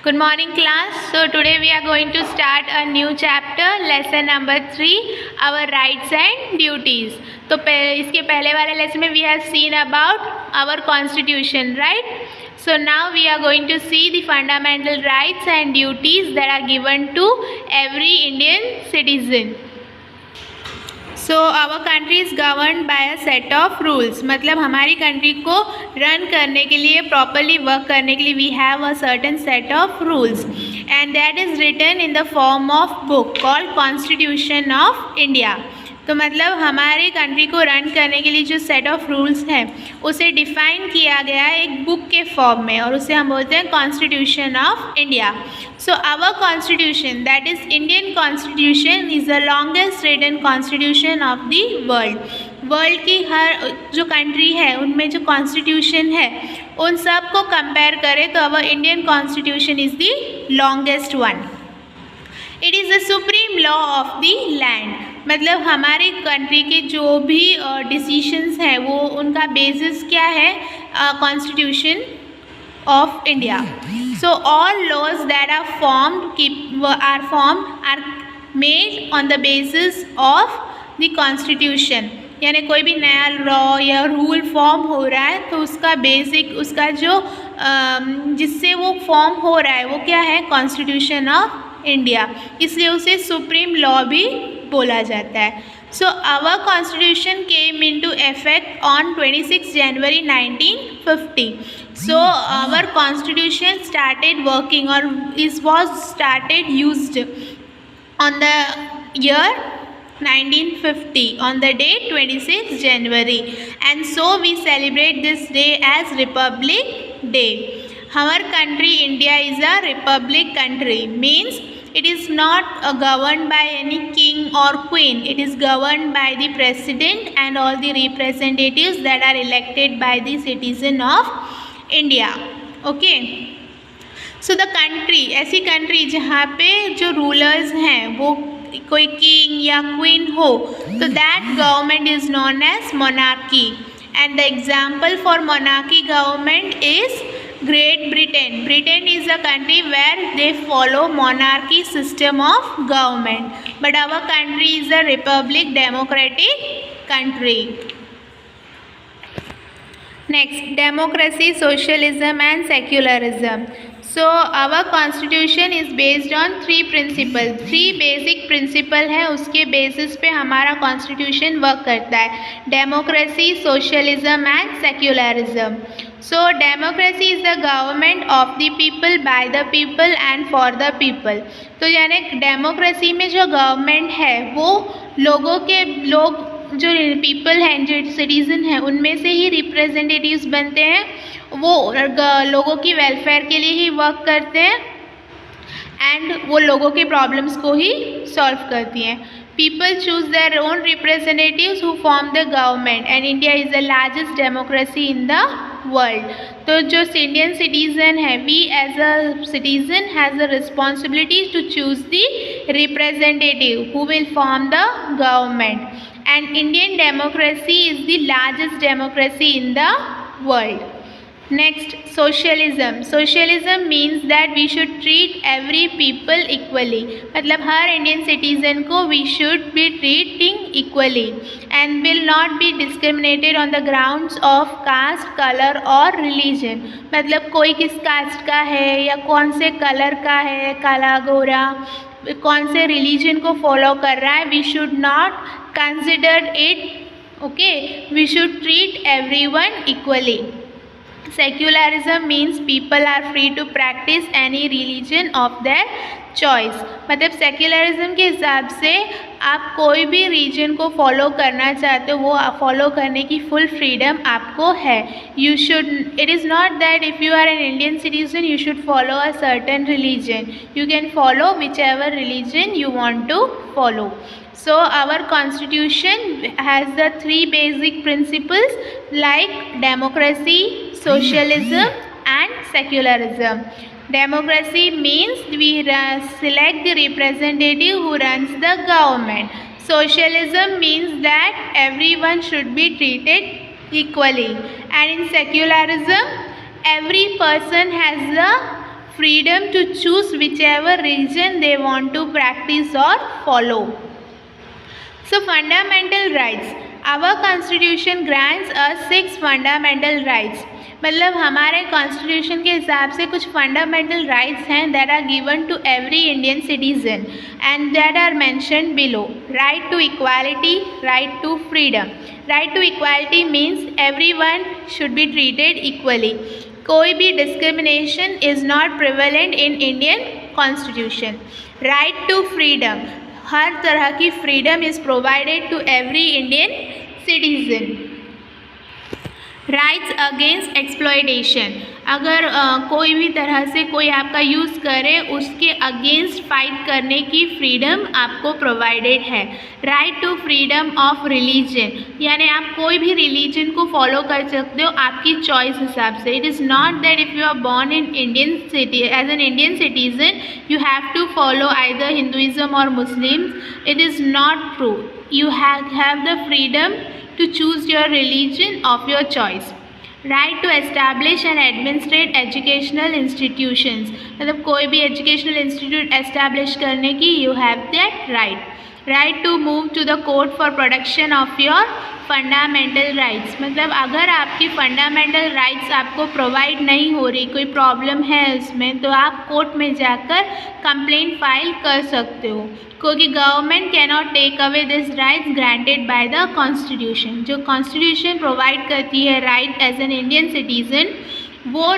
Good morning class. So today we are going to start a new chapter, lesson number 3, our rights and duties. तो इसके पहले वाले lesson में we have seen about our constitution, right? So now we are going to see the fundamental rights and duties that are given to every Indian citizen. So our country is govern by a set of rules. मतलब हमारी country को run करने के लिए, properly work करने के लिए we have a certain set of rules and that is written in the form of book called constitution of India. तो मतलब हमारे कंट्री को रन करने के लिए जो सेट ऑफ रूल्स हैं उसे डिफ़ाइन किया गया है एक बुक के फॉर्म में और उसे हम बोलते हैं constitution of India. So our constitution that is Indian constitution is the longest written constitution of the world. World की हर जो कंट्री है उनमें जो कॉन्स्टिट्यूशन है उन सब को कंपेयर करें तो our Indian constitution is the longest one. It is the supreme law of the land. मतलब हमारे कंट्री के जो भी डिसीशंस हैं वो उनका बेसिस क्या है, constitution of India. So all laws that are formed are made on the basis of the constitution. यानी कोई भी नया लॉ या रूल फॉर्म हो रहा है तो उसका बेसिक, उसका जो जिससे वो फॉर्म हो रहा है वो क्या है, कॉन्स्टिट्यूशन ऑफ इंडिया. इसलिए उसे सुप्रीम लॉ भी बोला जाता है. So our constitution came into effect on 26 January 1950. So our constitution started working और इस was started used on the year 1950 on the date 26 January, and so we celebrate this day as Republic Day. Our country India is a republic country, means it is not governed by any king or queen. It is governed by the president and all the representatives that are elected by the citizen of India. Okay. So the country, ऐसी country जहाँ पे जो rulers हैं वो कोई king या queen हो तो that government is known as monarchy. And the example for monarchy government is Great Britain. Britain is a country where they follow monarchy system of government. But our country is a republic, democratic country. Next, democracy, socialism and secularism. So our constitution is based on 3 principles. 3 basic principle है, उसके basis पे हमारा constitution work करता है. Democracy, socialism and secularism. So democracy is the government of the people, by the people and for the people. तो यानी democracy में जो गवर्नमेंट है वो लोग जो पीपल हैं, जो सिटीज़न हैं उनमें से ही रिप्रेजेंटेटिव्स बनते हैं. वो लोगों की वेलफेयर के लिए ही वर्क करते हैं एंड वो लोगों के प्रॉब्लम्स को ही सॉल्व करती हैं. People choose their own representatives who form the government, and India is the largest democracy in the world. तो जो इंडियन सिटीज़न है, we as a citizen has the responsibility to choose the representative who will form the government. And Indian democracy is the largest democracy in the world. Next, socialism. Socialism means that we should treat every people equally. मतलब हर Indian citizen को we should be treating equally and will not be discriminated on the grounds of caste, color और religion. मतलब कोई किस cast का है या कौन से कलर का है, काला गोरा, कौन से रिलीजन को फॉलो कर रहा है, we should not consider it. Okay, we should treat everyone equally. Secularism means people are free to practice any religion of their choice. मतलब सेक्युलरिज्म के हिसाब से आप कोई भी रीजन को फॉलो करना चाहते हो वो फॉलो करने की फुल फ्रीडम आपको है. You should, it is not that if you are an Indian citizen you should follow a certain religion. You can follow whichever religion you want to follow. So our constitution has the 3 basic principles like democracy, socialism and secularism. Democracy means we select the representative who runs the government. Socialism means that everyone should be treated equally. And in secularism, every person has the freedom to choose whichever religion they want to practice or follow. So fundamental rights, our constitution grants us 6 fundamental rights. मतलब हमारे constitution के हिसाब से कुछ fundamental rights हैं that are given to every Indian citizen and that are mentioned below. Right to equality, right to freedom. Right to equality means everyone should be treated equally. कोई भी discrimination is not prevalent in Indian constitution. Right to freedom, हर तरह की freedom is provided to every Indian citizen. Rights against exploitation, अगर कोई भी तरह से कोई आपका यूज़ करे उसके अगेंस्ट फाइट करने की फ्रीडम आपको प्रोवाइडेड है. Right to freedom of religion, यानी आप कोई भी रिलीजन को फॉलो कर सकते हो आपकी चॉइस हिसाब से. It is not that if you are born in Indian city as an Indian citizen you have to follow either Hinduism और Muslims. It is not true. You have the freedom to choose your religion of your choice. Right to establish and administrate educational institutions, मतलब कोई भी educational institute establish करने की you have that right. Right to move to the court for protection of your fundamental rights, मतलब अगर आपकी fundamental rights आपको provide नहीं हो रही, कोई प्रॉब्लम है उसमें, तो आप कोर्ट में जाकर कंप्लेंट फाइल कर सकते हो. क्योंकि government can not take away this rights granted by the constitution. जो कॉन्स्टिट्यूशन प्रोवाइड करती है right as an Indian citizen, वो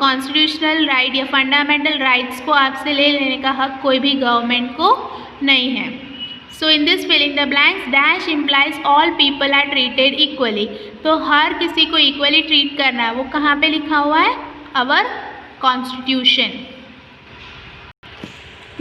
कॉन्स्टिट्यूशनल राइट या फंडामेंटल राइट्स को आपसे ले लेने का हक कोई भी गवर्नमेंट को नहीं है. So in this filling the blanks dash implies all people are treated equally. तो हर किसी को इक्वली ट्रीट करना है, वो कहाँ पे लिखा हुआ है? Our constitution.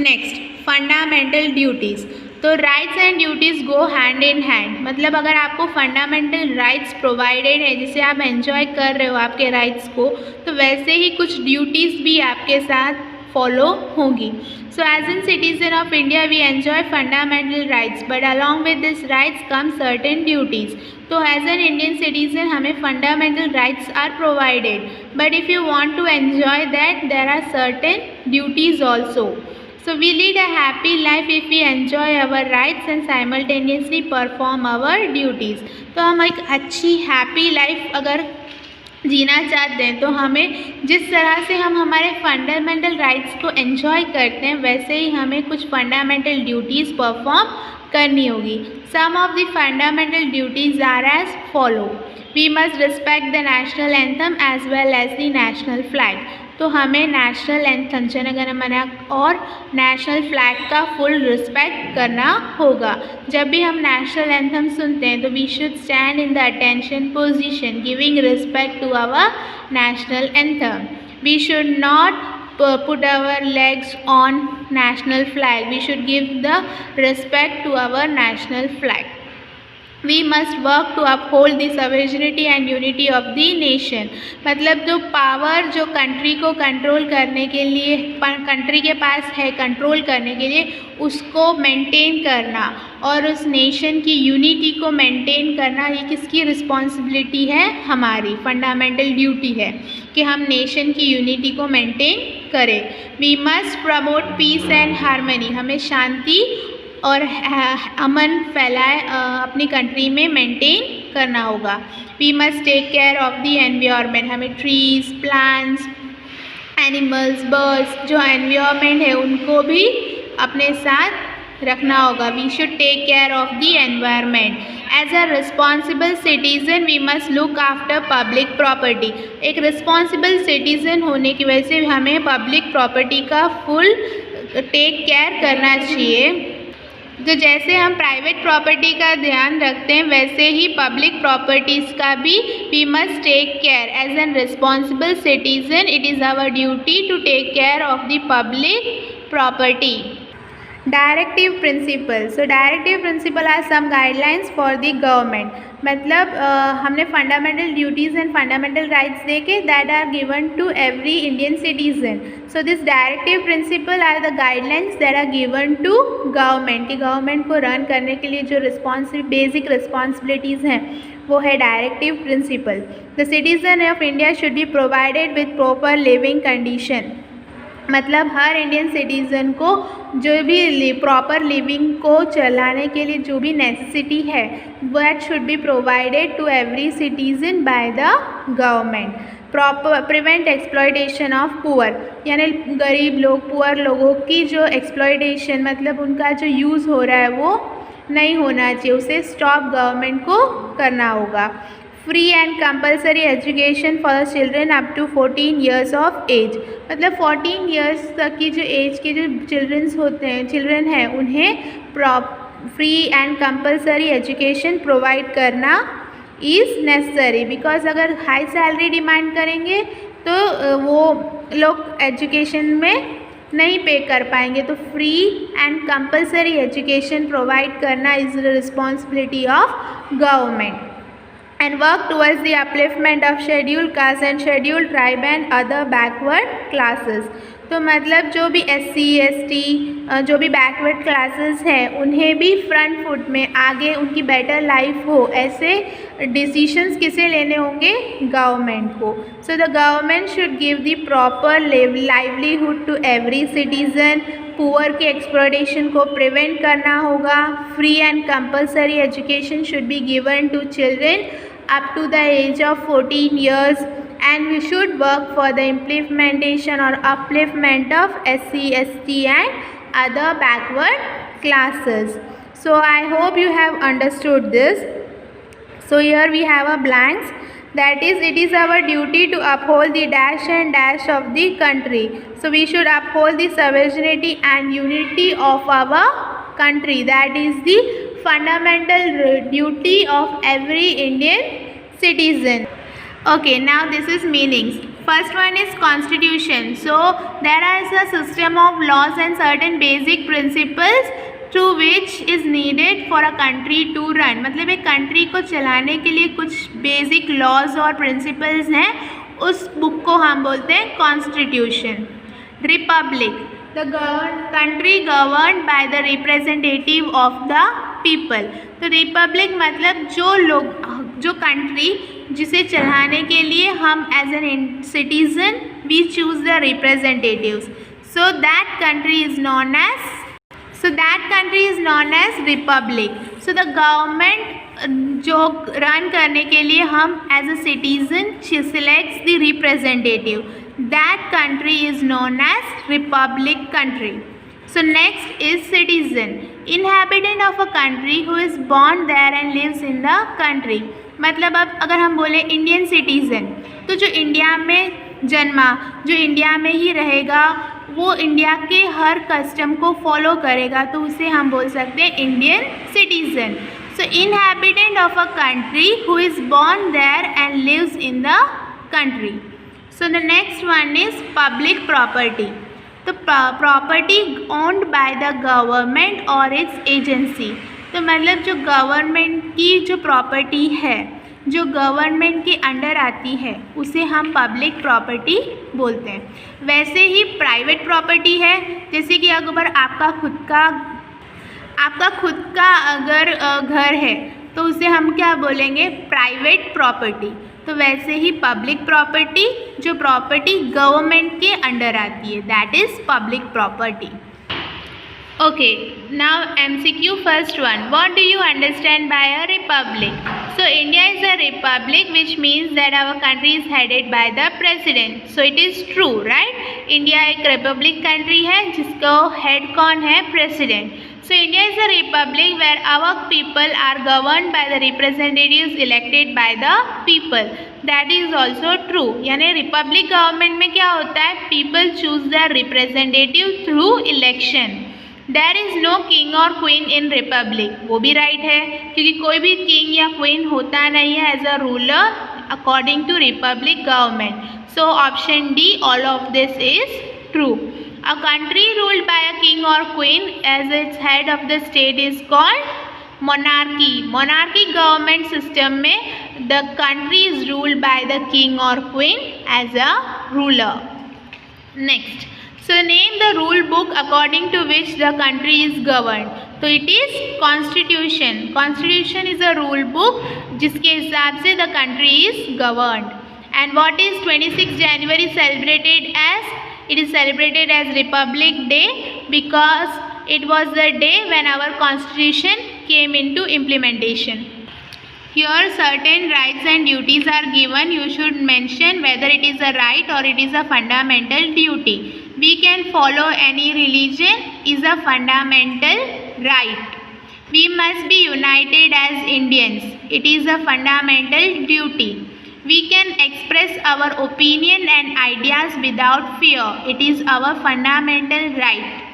Next, fundamental duties. तो rights and duties go hand in hand. मतलब अगर आपको फंडामेंटल राइट्स प्रोवाइडेड है जिसे आप एंजॉय कर रहे हो आपके राइट्स को, तो वैसे ही कुछ ड्यूटीज़ भी आपके साथ फॉलो होंगी. So as in citizen of India we enjoy fundamental rights but along with these rights come certain duties. तो as an Indian citizen हमें fundamental rights are provided but if you want to enjoy that there are certain duties also. So we lead a happy life if we enjoy our rights and simultaneously perform our duties. तो हम एक अच्छी happy life अगर जीना चाहते हैं तो हमें जिस तरह से हम हमारे फंडामेंटल राइट्स को एंजॉय करते हैं वैसे ही हमें कुछ फंडामेंटल ड्यूटीज़ परफॉर्म करनी होगी. Some of the fundamental duties are as follow. We must respect the national anthem as well as the national flag. तो हमें नेशनल एंथम जन गण मन और नेशनल फ्लैग का फुल रिस्पेक्ट करना होगा. जब भी हम नेशनल एंथम सुनते हैं तो we should stand in the attention position giving respect to our national anthem. We should not put our legs on national flag. We should give the respect to our national flag. We must work to uphold the sovereignty and unity of the nation. मतलब जो power जो country को control करने के लिए country के पास है control करने के लिए उसको मेंटेन करना और उस नेशन की यूनिटी को मेंटेन करना, ये किसकी रिस्पॉन्सिबिलिटी है? हमारी फंडामेंटल ड्यूटी है कि हम नेशन की यूनिटी को मेंटेन करें. We must promote peace and harmony. हमें शांति और अमन फैलाए अपनी कंट्री में मेंटेन करना होगा. We must take care of the environment. हमें ट्रीज, प्लांट्स, एनिमल्स, बर्ड्स, जो एनवायरनमेंट है उनको भी अपने साथ रखना होगा. We should take care of the environment. As a responsible citizen we must look after public property. एक रिस्पॉन्सिबल सिटीज़न होने की वजह से हमें पब्लिक प्रॉपर्टी का फुल टेक केयर करना चाहिए. तो जैसे हम प्राइवेट प्रॉपर्टी का ध्यान रखते हैं वैसे ही पब्लिक प्रॉपर्टीज़ का भी we must take care. As an responsible citizen it is our duty to take care of the public property. Directive principle. So directive principle are some guidelines for the government. मतलब हमने fundamental duties and fundamental rights देखे that are given to every Indian citizen. So this directive principle are the guidelines that are given to government. कि government को run करने के लिए जो basic responsibilities हैं वो है directive principle. The citizen of India should be provided with proper living condition. मतलब हर इंडियन सिटीज़न को जो भी प्रॉपर लिविंग को चलाने के लिए जो भी नेसेसिटी है that should be provided to every citizen by the government. Proper prevent exploitation of poor, यानी गरीब लोग पुअर लोगों की जो एक्सप्लॉयटेशन मतलब उनका जो यूज़ हो रहा है वो नहीं होना चाहिए, उसे स्टॉप गवर्नमेंट को करना होगा। Free and compulsory education for children up to 14 years of age, मतलब 14 ईयर्स तक की जो एज के जो चिल्ड्रन हैं उन्हें free and compulsory education provide करना इज़ नेसेसरी, बिकॉज अगर हाई सैलरी डिमांड करेंगे तो वो लोग एजुकेशन में नहीं पे कर पाएंगे। तो free and compulsory education provide करना is the responsibility of government. And work towards the upliftment of scheduled caste and scheduled tribe and other backward classes। तो मतलब जो भी SC ST जो भी बैकवर्ड क्लासेस हैं उन्हें भी फ्रंट फुट में आगे उनकी बेटर लाइफ हो, ऐसे डिसीशंस किसे लेने होंगे? गवर्नमेंट को। So the government should give the proper livelihood to every citizen, poor के एक्सप्लॉयटेशन को प्रिवेंट करना होगा। Free and compulsory education should be given to children up to the age of 14 years, and we should work for the implementation or upliftment of SC ST and other backward classes. So I hope you have understood this. So here we have a blanks, that is, it is our duty to uphold the dash and dash of the country. So we should uphold the sovereignty and unity of our country. That is the fundamental duty of every Indian citizen. Okay, now this is meanings. First one is constitution. So there is a system of laws and certain basic principles through which is needed for a country to run. मतलब एक country को चलाने के लिए कुछ basic laws और principles हैं, उस बुक को हम बोलते हैं constitution. Republic, the country governed by the representative of the people. तो रिपब्लिक मतलब जो कंट्री जिसे चलाने के लिए हम as an citizen we choose the representatives, so that country is known as republic. So the government जो रन करने के लिए हम as a citizen selects the representative, that country is known as republic country. So next is citizen, inhabitant of a country who is born there and lives in the country। मतलब अब अगर हम बोले Indian citizen, तो जो India में जन्मा, जो इंडिया में ही रहेगा, वो इंडिया के हर कस्टम को फॉलो करेगा, तो उसे हम बोल सकते हैं Indian citizen. So inhabitant of a country who is born there and lives in the country. So the next one is public property. तो property owned by the government or its agency। तो मतलब जो government की जो property है, जो government के under आती है, उसे हम पब्लिक प्रॉपर्टी बोलते हैं। वैसे ही प्राइवेट प्रॉपर्टी है, जैसे कि अगर आपका खुद का अगर घर है तो उसे हम क्या बोलेंगे? Private property. तो वैसे ही पब्लिक प्रॉपर्टी, जो प्रॉपर्टी गवर्नमेंट के अंडर आती है, that is public property. Okay, now MCQ first one, what do you understand by a republic? So India is a republic which means that our country is headed by the president. So it is true, right? India एक republic country है जिसको head कौन है? President. So India is a republic where our people are governed by the representatives elected by the people. That is also true. यानी Republic government में क्या होता है? People choose their representative through election. There is no king or queen in republic. वो भी right है, क्योंकि कोई भी किंग या क्वीन होता नहीं है as a ruler according to republic government. So option D, all of this is true. A country ruled by a king or queen as its head of the state is called monarchy. Monarchy government system में the country is ruled by the king or queen as a ruler. Next, so name the rule book according to which the country is governed. तो it is constitution. Constitution is a rule book जिसके हिसाब से the country is governed. And what is 26 January celebrated as? It is celebrated as Republic Day because it was the day when our constitution came into implementation. Here certain rights and duties are given. You should mention whether it is a right or it is a fundamental duty. We can follow any religion is a fundamental right. We must be united as Indians. It is a fundamental duty. We can express our opinion and ideas without fear. It is our fundamental right.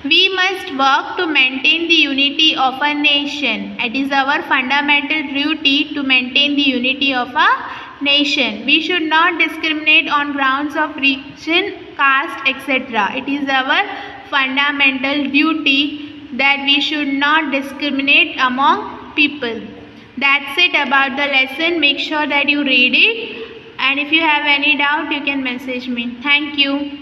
We must work to maintain the unity of a nation. It is our fundamental duty to maintain the unity of a nation. We should not discriminate on grounds of religion, caste, etc. It is our fundamental duty that we should not discriminate among people. That's it about the lesson. Make sure that you read it, and if you have any doubt you can message me. Thank you.